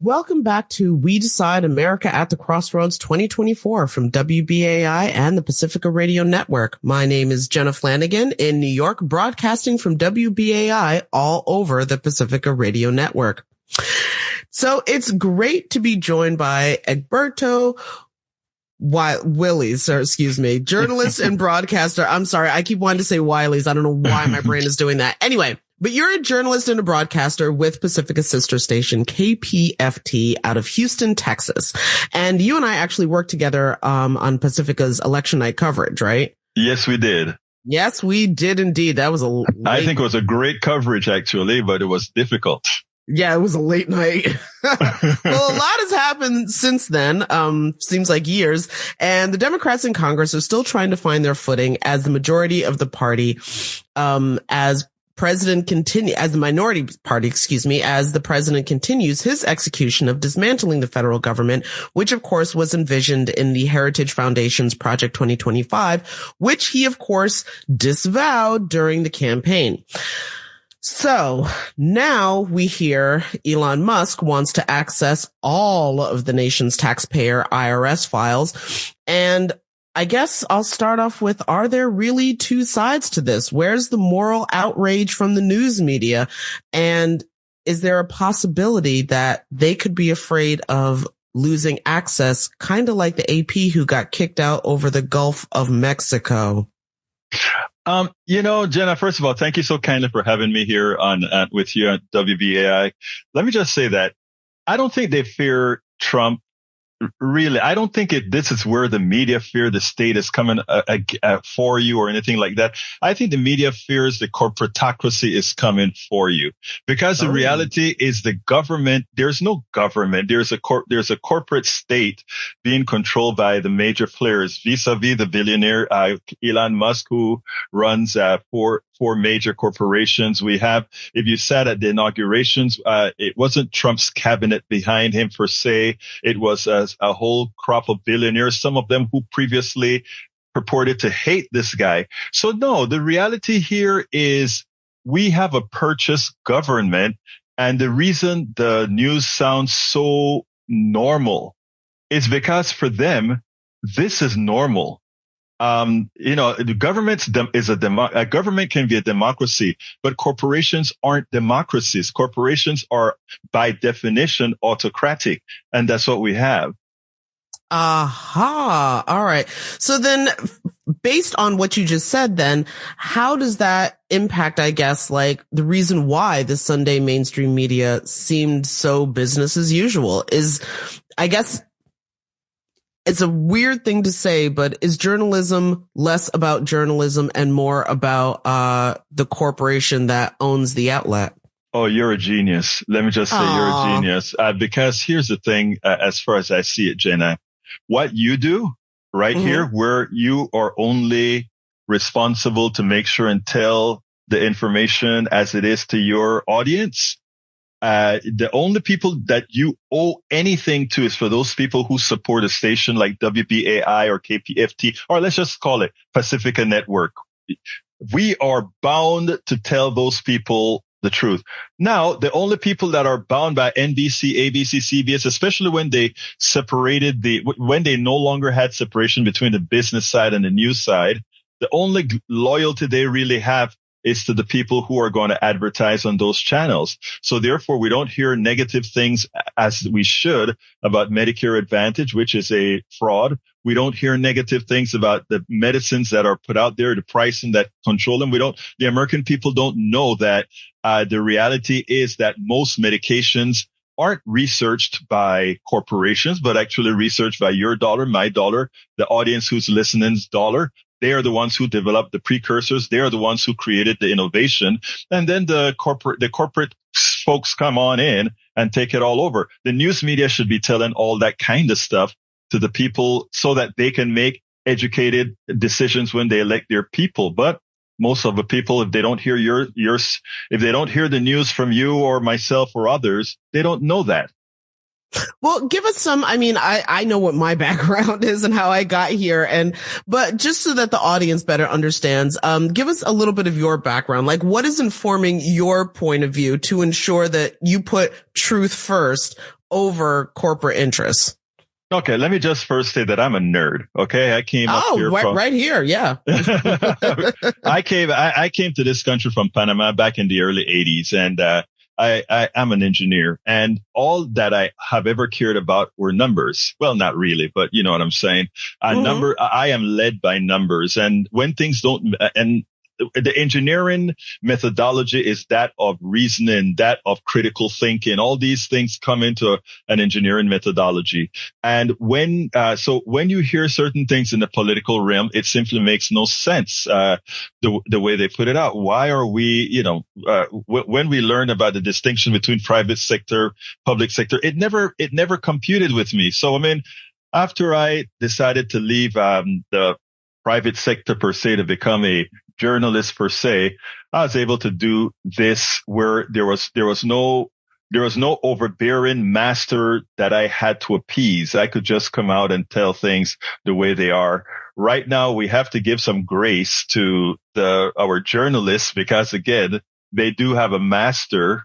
Welcome back to We Decide America at the Crossroads 2024 from WBAI and the Pacifica Radio Network. My name is Jenna Flanagan in New York, broadcasting from WBAI all over the Pacifica Radio Network. So it's great to be joined by Egberto, Willies, journalist and broadcaster. I'm sorry, I keep wanting to say Wiley's. I don't know why my brain is doing that. Anyway. But you're a journalist and a broadcaster with Pacifica's sister station, KPFT, out of Houston, Texas. And you and I actually worked together on Pacifica's election night coverage, right? Yes, we did. Yes, we did indeed. That was I think it was a great coverage, actually, but it was difficult. Yeah, it was a late night. Well, a lot has happened since then. Seems like years. And the Democrats in Congress are still trying to find their footing as the majority of the party, as the minority party, as the president continues his execution of dismantling the federal government, which of course was envisioned in the Heritage Foundation's Project 2025, which he of course disavowed during the campaign. So now we hear Elon Musk wants to access all of the nation's taxpayer IRS files. And I guess I'll start off with, are there really two sides to this? Where's the moral outrage from the news media? And is there a possibility that they could be afraid of losing access, kind of like the AP who got kicked out over the Gulf of Mexico? Jenna, first of all, thank you so kindly for having me here with you at WBAI. Let me just say that I don't think they fear Trump. Really, I don't think this is where the media fear the state is coming for you or anything like that. I think the media fears the corporatocracy is coming for you, because the reality is the government. There's no government. There's a corporate state being controlled by the major players, vis-a-vis the billionaire Elon Musk, who runs four major corporations. We have, if you sat at the inaugurations, it wasn't Trump's cabinet behind him per se. It was a whole crop of billionaires, some of them who previously purported to hate this guy. So no, the reality here is we have a purchased government. And the reason the news sounds so normal is because for them, this is normal. The government can be a democracy, but corporations aren't democracies. Corporations are by definition autocratic. And that's what we have. Aha. All right. So then based on what you just said, then how does that impact, I guess, like the reason why the Sunday mainstream media seemed so business as usual is, I guess, it's a weird thing to say, but is journalism less about journalism and more about the corporation that owns the outlet? Oh, you're a genius. Let me just say you're a genius. Because here's the thing, as far as I see it, Jenna, what you do right here, where you are only responsible to make sure and tell the information as it is to your audience. The only people that you owe anything to is for those people who support a station like WBAI or KPFT, or let's just call it Pacifica Network. We are bound to tell those people the truth. Now, the only people that are bound by NBC, ABC, CBS, especially when they when they no longer had separation between the business side and the news side, the only loyalty they really have is to the people who are going to advertise on those channels. So therefore, we don't hear negative things as we should about Medicare Advantage, which is a fraud. We don't hear negative things about the medicines that are put out there, the pricing that control them. The American people don't know that the reality is that most medications aren't researched by corporations, but actually researched by your dollar, my dollar, the audience who's listening's dollar. They are the ones who developed the precursors. They are the ones who created the innovation. And then the corporate folks come on in and take it all over. The news media should be telling all that kind of stuff to the people so that they can make educated decisions when they elect their people. But most of the people, if they don't hear if they don't hear the news from you or myself or others, they don't know that. Well, give us some, I know what my background is and how I got here, but just so that the audience better understands, give us a little bit of your background. Like, what is informing your point of view to ensure that you put truth first over corporate interests? Okay, let me just first say that I'm a nerd. Okay, I came up here right here, yeah. I came to this country from Panama back in the early '80s, and I'm an engineer, and all that I have ever cared about were numbers. Well, not really, but you know what I'm saying. I am led by numbers, and when things don't, and the engineering methodology is that of reasoning, that of critical thinking. All these things come into an engineering methodology. And when you hear certain things in the political realm, it simply makes no sense, the way they put it out. Why are we, when we learn about the distinction between private sector, public sector, it never computed with me. So, I mean, after I decided to leave, the private sector per se to become a journalist per se, I was able to do this where there was no overbearing master that I had to appease. I could just come out and tell things the way they are. Right now, we have to give some grace to our journalists because, again, they do have a master.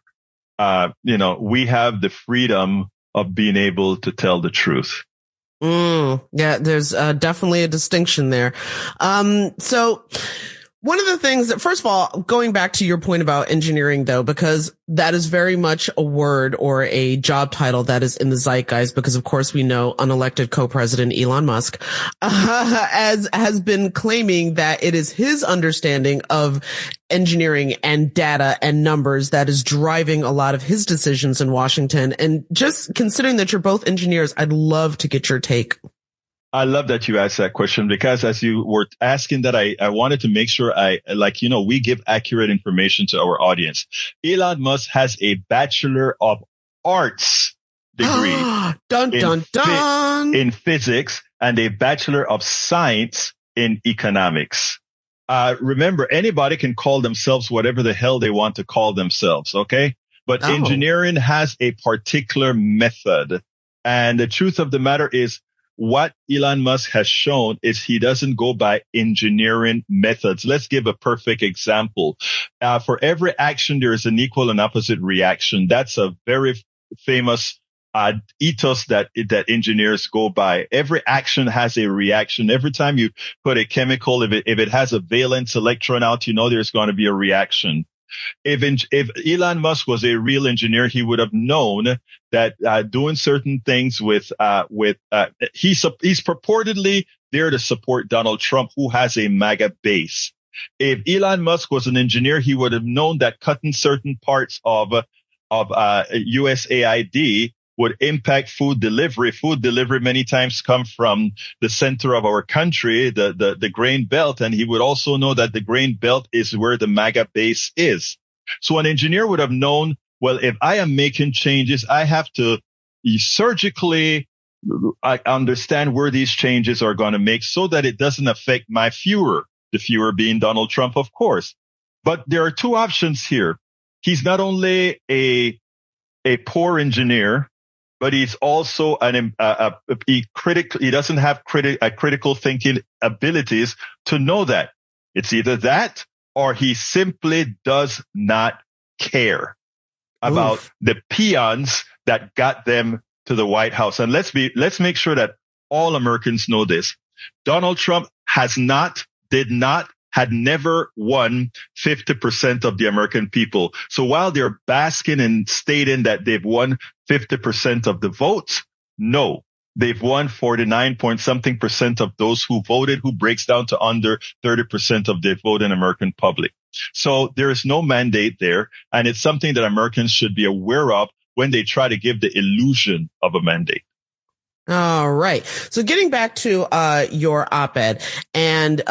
We have the freedom of being able to tell the truth. Yeah, there's definitely a distinction there. So one of the things that, first of all, going back to your point about engineering, though, because that is very much a word or a job title that is in the zeitgeist, because of course we know unelected co-president Elon Musk has been claiming that it is his understanding of engineering and data and numbers that is driving a lot of his decisions in Washington. And just considering that you're both engineers, I'd love to get your take. I love that you asked that question because as you were asking that, I wanted to make sure we give accurate information to our audience. Elon Musk has a Bachelor of Arts degree in physics and a Bachelor of Science in economics. Remember, anybody can call themselves whatever the hell they want to call themselves. Okay. But engineering has a particular method. And the truth of the matter is, what Elon Musk has shown is he doesn't go by engineering methods. Let's give a perfect example. For every action, there is an equal and opposite reaction. That's a very famous ethos that engineers go by. Every action has a reaction. Every time you put a chemical, if it has a valence electron out, there's going to be a reaction. If Elon Musk was a real engineer, he would have known that doing certain things he's purportedly there to support Donald Trump, who has a MAGA base. If Elon Musk was an engineer, he would have known that cutting certain parts of USAID would impact food delivery. Food delivery many times come from the center of our country, the grain belt. And he would also know that the grain belt is where the MAGA base is. So an engineer would have known, well, if I am making changes, I have to surgically understand where these changes are going to make so that it doesn't affect my Führer, the Führer being Donald Trump, of course. But there are two options here. He's not only a poor engineer, but he's also he doesn't have critical thinking abilities to know that. It's either that or he simply does not care about the peons that got them to the White House. And let's make sure that all Americans know this. Donald Trump had never won 50% of the American people. So while they're basking and stating that they've won 50% of the votes, no, they've won 49 point something percent of those who voted, who breaks down to under 30% of the voting American public. So there is no mandate there. And it's something that Americans should be aware of when they try to give the illusion of a mandate. All right. So getting back to your op-ed, and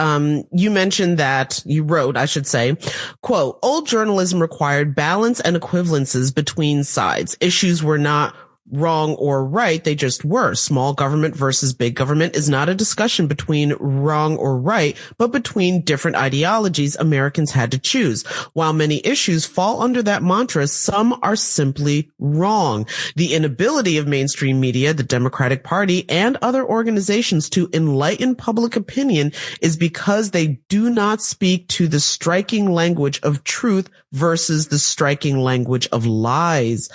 you mentioned that you wrote, I should say, quote, old journalism required balance and equivalences between sides. Issues were not wrong or right. They just were. Small government versus big government is not a discussion between wrong or right, but between different ideologies Americans had to choose. While many issues fall under that mantra, some are simply wrong. The inability of mainstream media, the Democratic Party, and other organizations to enlighten public opinion is because they do not speak to the striking language of truth versus the striking language of lies.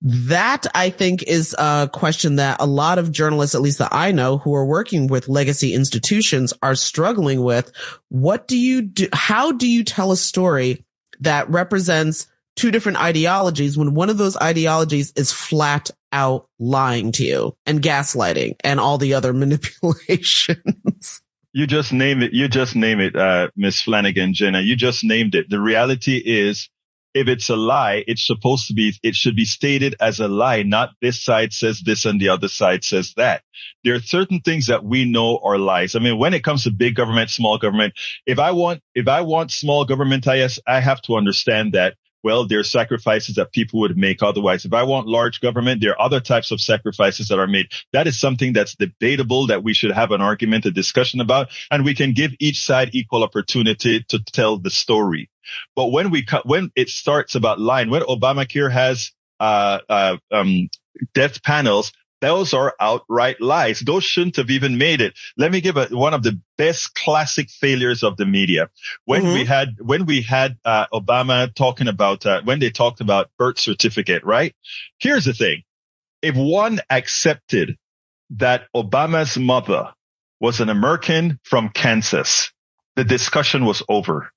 That, I think, is a question that a lot of journalists, at least that I know, who are working with legacy institutions are struggling with. What do you do? How do you tell a story that represents two different ideologies when one of those ideologies is flat out lying to you and gaslighting and all the other manipulations? You just name it. You just name it, Miss Flanagan, Jenna. You just named it. The reality is, if it's a lie, it should be stated as a lie, not this side says this and the other side says that. There are certain things that we know are lies. I mean, when it comes to big government, small government, if I want small government, I have to understand that, well, there are sacrifices that people would make otherwise. If I want large government, there are other types of sacrifices that are made. That is something that's debatable, that we should have an argument, a discussion about, and we can give each side equal opportunity to tell the story. But when it starts about lying, when Obamacare has death panels, those are outright lies. Those shouldn't have even made it. Let me give one of the best classic failures of the media. When we had Obama talking about, when they talked about birth certificate, right? Here's the thing. If one accepted that Obama's mother was an American from Kansas, the discussion was over.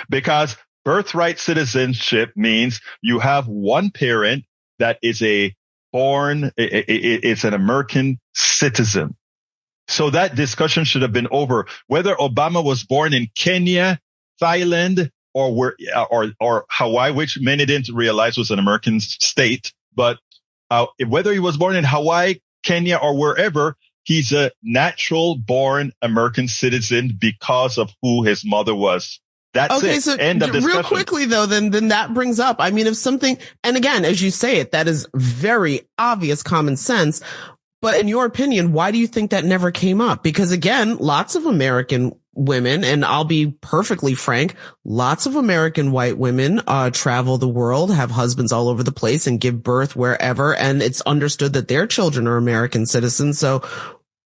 Because birthright citizenship means you have one parent that is it's an American citizen. So that discussion should have been over. Whether Obama was born in Kenya, Thailand, or Hawaii, which many didn't realize was an American state, but whether he was born in Hawaii, Kenya, or wherever, he's a natural born American citizen because of who his mother was. That's okay, it. so End of discussion. Real quickly though, then that brings up, I mean, if something, and again, as you say it, that is very obvious common sense. But in your opinion, why do you think that never came up? Because again, lots of American women, and I'll be perfectly frank, lots of American white women travel the world, have husbands all over the place, and give birth wherever, and it's understood that their children are American citizens. So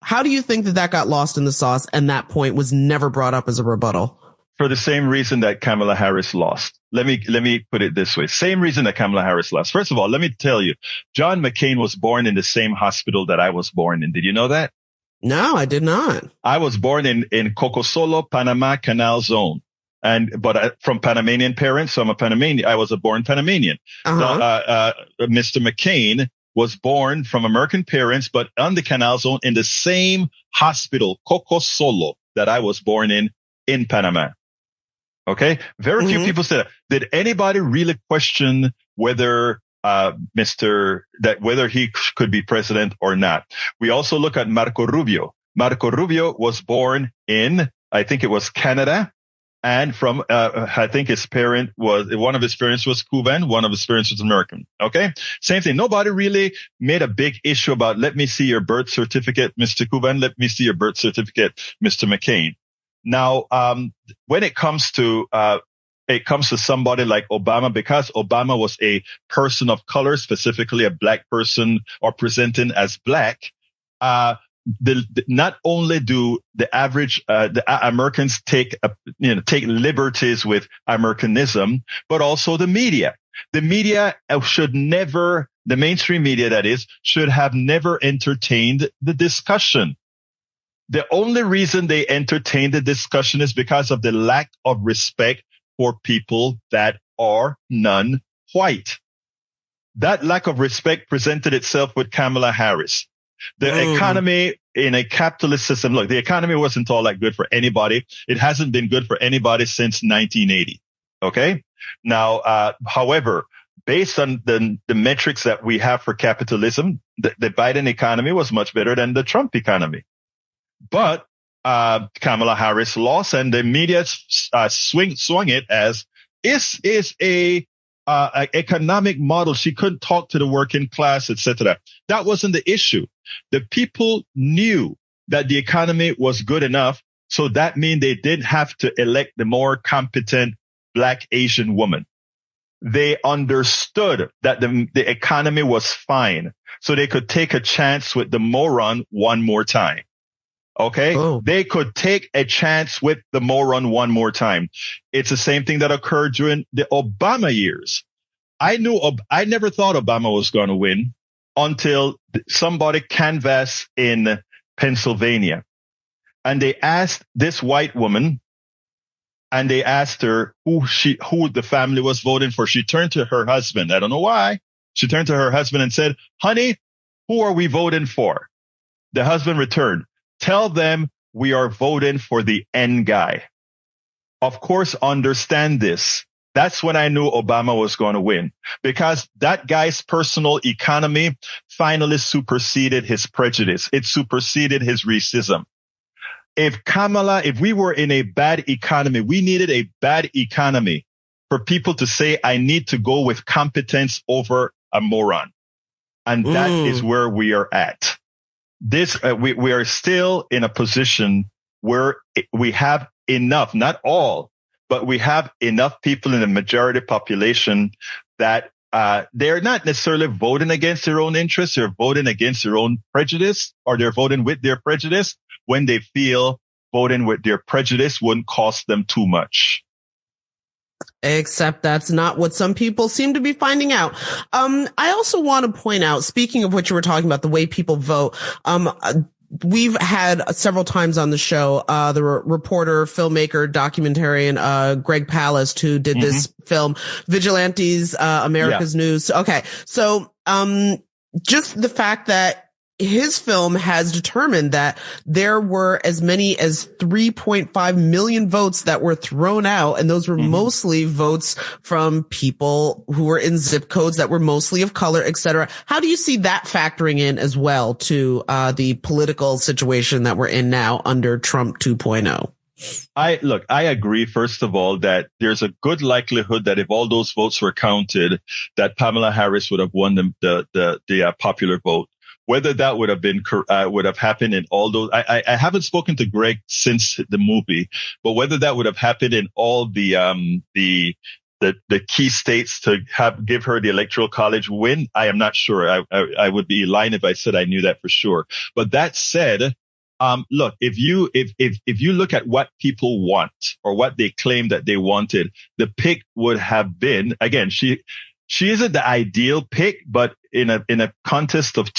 how do you think that got lost in the sauce and that point was never brought up as a rebuttal? For the same reason that Kamala Harris lost. Let me put it this way. Same reason that Kamala Harris lost. First of all, let me tell you, John McCain was born in the same hospital that I was born in. Did you know that? No, I did not. I was born in Cocosolo, Panama Canal Zone. But from Panamanian parents, so I'm a Panamanian. I was a born Panamanian. Mr. McCain was born from American parents, but on the Canal Zone in the same hospital, Cocosolo, that I was born in Panama. Okay. Very few people said that. Did anybody really question whether whether he could be president or not? We also look at Marco Rubio. Marco Rubio was born in, I think it was Canada, and from I think one of his parents was Cuban, one of his parents was American. Okay. Same thing. Nobody really made a big issue about, let me see your birth certificate, Mr. Cuban. Let me see your birth certificate, Mr. McCain. Now, when it comes to somebody like Obama, because Obama was a person of color, specifically a black person or presenting as black, not only do the average, Americans take liberties with Americanism, but also the media. The media the mainstream media, that is, should have never entertained the discussion. The only reason they entertained the discussion is because of the lack of respect for people that are non-white. That lack of respect presented itself with Kamala Harris. The economy in a capitalist system, look, the economy wasn't all that good for anybody. It hasn't been good for anybody since 1980. Okay. Now, however, based on the metrics that we have for capitalism, the Biden economy was much better than the Trump economy. But Kamala Harris lost, and the media swung it as this is a economic model. She couldn't talk to the working class, etc. That wasn't the issue. The people knew that the economy was good enough, so that means they didn't have to elect the more competent Black Asian woman. They understood that the economy was fine, so they could take a chance with the moron one more time. Okay. Oh. They could take a chance with the moron one more time. It's the same thing that occurred during the Obama years. I never thought Obama was going to win until somebody canvassed in Pennsylvania. And they asked this white woman, and they asked her who the family was voting for. She turned to her husband. I don't know why. She turned to her husband and said, honey, who are we voting for? The husband returned, tell them we are voting for the N guy. Of course, understand this. That's when I knew Obama was going to win, because that guy's personal economy finally superseded his prejudice. It superseded his racism. If we were in a bad economy, we needed a bad economy for people to say, I need to go with competence over a moron. And that is where we are at. We are still in a position where we have enough, not all, but we have enough people in the majority population that they're not necessarily voting against their own interests. They're voting against their own prejudice, or they're voting with their prejudice when they feel voting with their prejudice wouldn't cost them too much. Except that's not what some people seem to be finding out. I also want to point out, speaking of what you were talking about, the way people vote, we've had several times on the show, the reporter, filmmaker, documentarian, Greg Palast, who did this film, Vigilantes, America's News. Okay. So, just the fact that his film has determined that there were as many as 3.5 million votes that were thrown out. And those were mostly votes from people who were in zip codes that were mostly of color, et cetera. How do you see that factoring in as well to the political situation that we're in now under Trump 2.0? I agree, first of all, that there's a good likelihood that if all those votes were counted, that Kamala Harris would have won the popular vote. Whether that would have happened in all those, I haven't spoken to Greg since the movie, but whether that would have happened in all the key states to give her the electoral college win, I am not sure. I would be lying if I said I knew that for sure. But that said, look, if you look at what people want or what they claim that they wanted, the pick would have been, again, she isn't the ideal pick, but in a contest of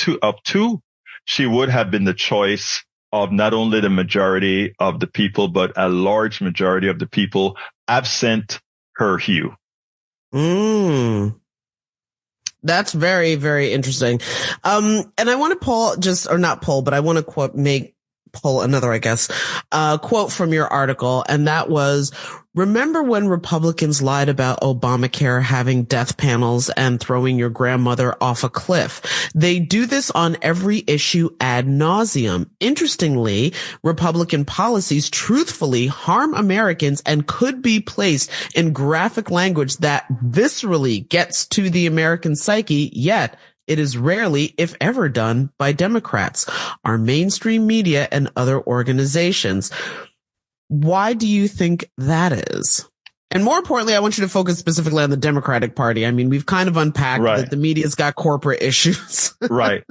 two, she would have been the choice of not only the majority of the people, but a large majority of the people absent her hue. That's very, very interesting. And I want to I want to pull another, I guess, quote from your article. And that was, remember when Republicans lied about Obamacare having death panels and throwing your grandmother off a cliff? They do this on every issue ad nauseum. Interestingly, Republican policies truthfully harm Americans and could be placed in graphic language that viscerally gets to the American psyche, yet it is rarely, if ever, done by Democrats, our mainstream media, and other organizations. Why do you think that is? And more importantly, I want you to focus specifically on the Democratic Party. I mean, we've kind of unpacked that the media's got corporate issues. Right.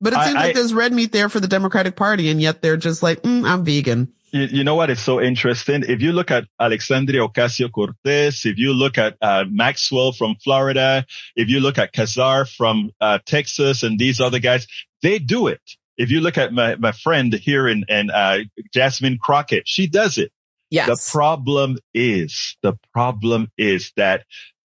But it seems like there's red meat there for the Democratic Party, and yet they're just like, I'm vegan. You know what is so interesting? If you look at Alexandria Ocasio-Cortez, if you look at Maxwell from Florida, if you look at Kazar from Texas and these other guys, they do it. If you look at my friend here in Jasmine Crockett, she does it. Yes. The problem is that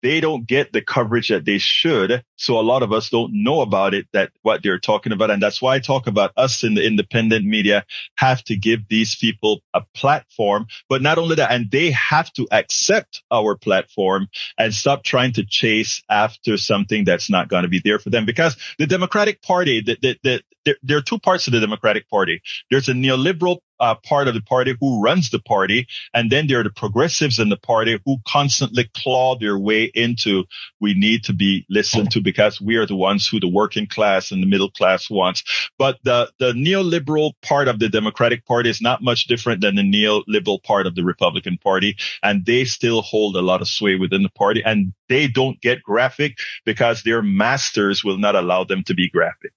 they don't get the coverage that they should. So a lot of us don't know about it, that what they're talking about. And that's why I talk about us in the independent media have to give these people a platform. But not only that, and they have to accept our platform and stop trying to chase after something that's not going to be there for them. Because the Democratic Party, there are two parts of the Democratic Party. There's a neoliberal part of the party who runs the party, and then there are the progressives in the party who constantly claw their way into, we need to be listened to because we are the ones who the working class and the middle class wants. But the neoliberal part of the Democratic Party is not much different than the neoliberal part of the Republican Party, and they still hold a lot of sway within the party, and they don't get graphic because their masters will not allow them to be graphic.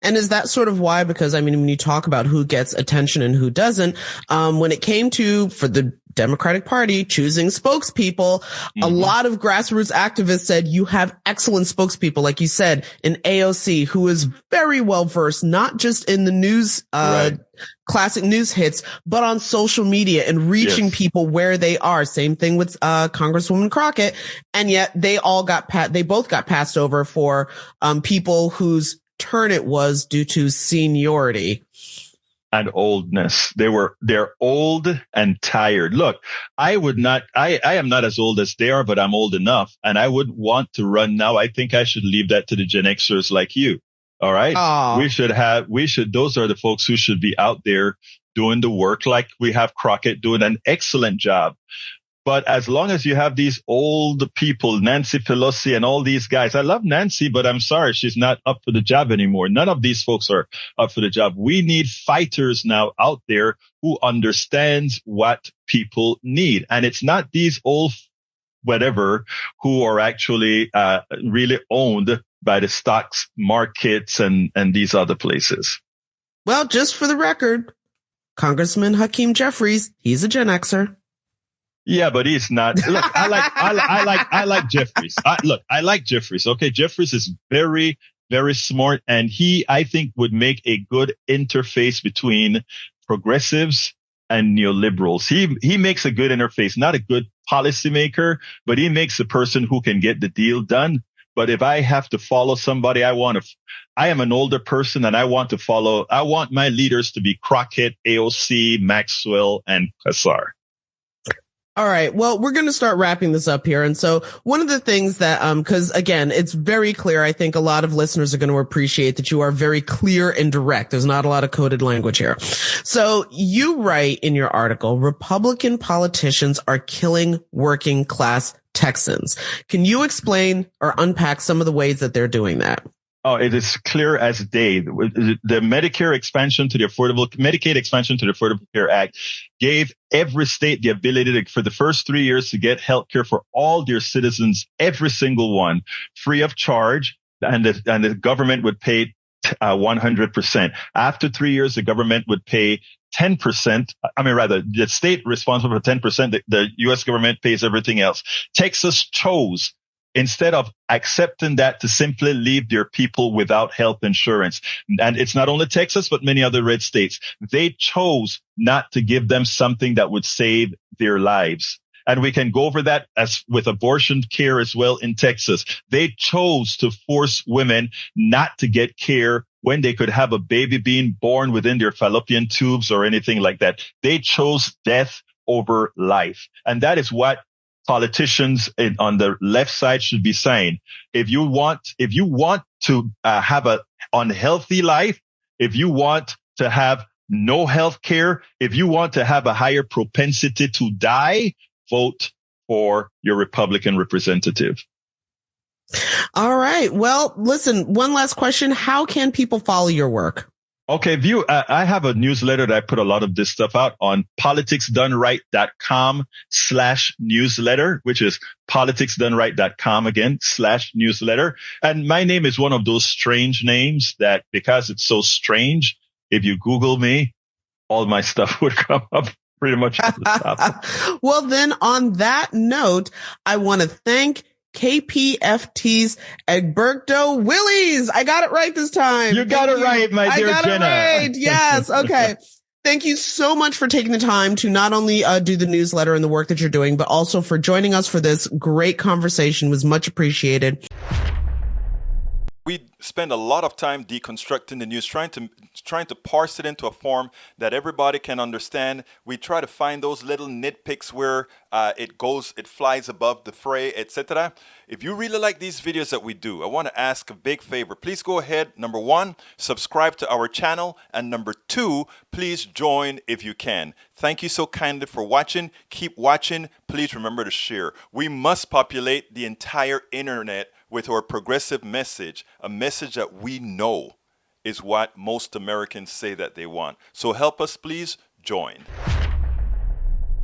And is that sort of why? Because I mean, when you talk about who gets attention and who doesn't, when it came to, for the Democratic Party, choosing spokespeople, a lot of grassroots activists said you have excellent spokespeople, like you said, in AOC, who is very well versed, not just in the news, classic news hits, but on social media and reaching people where they are. Same thing with Congresswoman Crockett. And yet they both got passed over for people whose turn it was due to seniority and oldness. They're old and tired. Look, I am not as old as they are, but I'm old enough, and I wouldn't want to run now. I think I should leave that to the Gen Xers like you. All right. Aww. Those are the folks who should be out there doing the work, like we have Crockett doing an excellent job. But as long as you have these old people, Nancy Pelosi and all these guys, I love Nancy, but I'm sorry, she's not up for the job anymore. None of these folks are up for the job. We need fighters now out there who understands what people need. And it's not these old whatever who are actually really owned by the stocks markets and these other places. Well, just for the record, Congressman Hakeem Jeffries, he's a Gen Xer. Yeah, but he's not. Look, I like Jeffries. I like Jeffries. Okay. Jeffries is very, very smart. And I think would make a good interface between progressives and neoliberals. He makes a good interface, not a good policymaker, but he makes a person who can get the deal done. But if I have to follow somebody, I am an older person and I want my leaders to be Crockett, AOC, Maxwell, and Kassar. All right. Well, we're going to start wrapping this up here. And so one of the things that, cause again, it's very clear. I think a lot of listeners are going to appreciate that you are very clear and direct. There's not a lot of coded language here. So you write in your article, Republican politicians are killing working class Texans. Can you explain or unpack some of the ways that they're doing that? Oh, it is clear as day. The Medicaid expansion to the Affordable Care Act gave every state the ability for the first 3 years to get health care for all their citizens, every single one, free of charge. And the government would pay 100%. After 3 years, the government would pay 10%. The state responsible for 10%. The U.S. government pays everything else. Texas chose, instead of accepting that, to simply leave their people without health insurance. And it's not only Texas, but many other red states. They chose not to give them something that would save their lives. And we can go over that as with abortion care as well in Texas. They chose to force women not to get care when they could have a baby being born within their fallopian tubes or anything like that. They chose death over life. And that is what politicians on the left side should be saying. If you want to have an unhealthy life, if you want to have no health care, if you want to have a higher propensity to die, vote for your Republican representative. All right. Well, listen, one last question. How can people follow your work? Okay, I have a newsletter that I put a lot of this stuff out on politicsdoneright.com/newsletter, which is politicsdoneright.com again /newsletter. And my name is one of those strange names that, because it's so strange, if you Google me, all my stuff would come up pretty much at the top. Well, then on that note, I want to thank KPFT's Egberto Willies. I got it right this time. You got it right, my dear Jenna. I got it right. Yes. Okay. Thank you so much for taking the time to not only do the newsletter and the work that you're doing, but also for joining us for this great conversation. It was much appreciated. We spend a lot of time deconstructing the news, trying to parse it into a form that everybody can understand. We try to find those little nitpicks where it flies above the fray, etc. If you really like these videos that we do, I want to ask a big favor. Please go ahead. Number 1, subscribe to our channel. And number 2, please join if you can. Thank you so kindly for watching. Keep watching. Please remember to share. We must populate the entire internet with our progressive message, a message that we know is what most Americans say that they want. So help us, please join.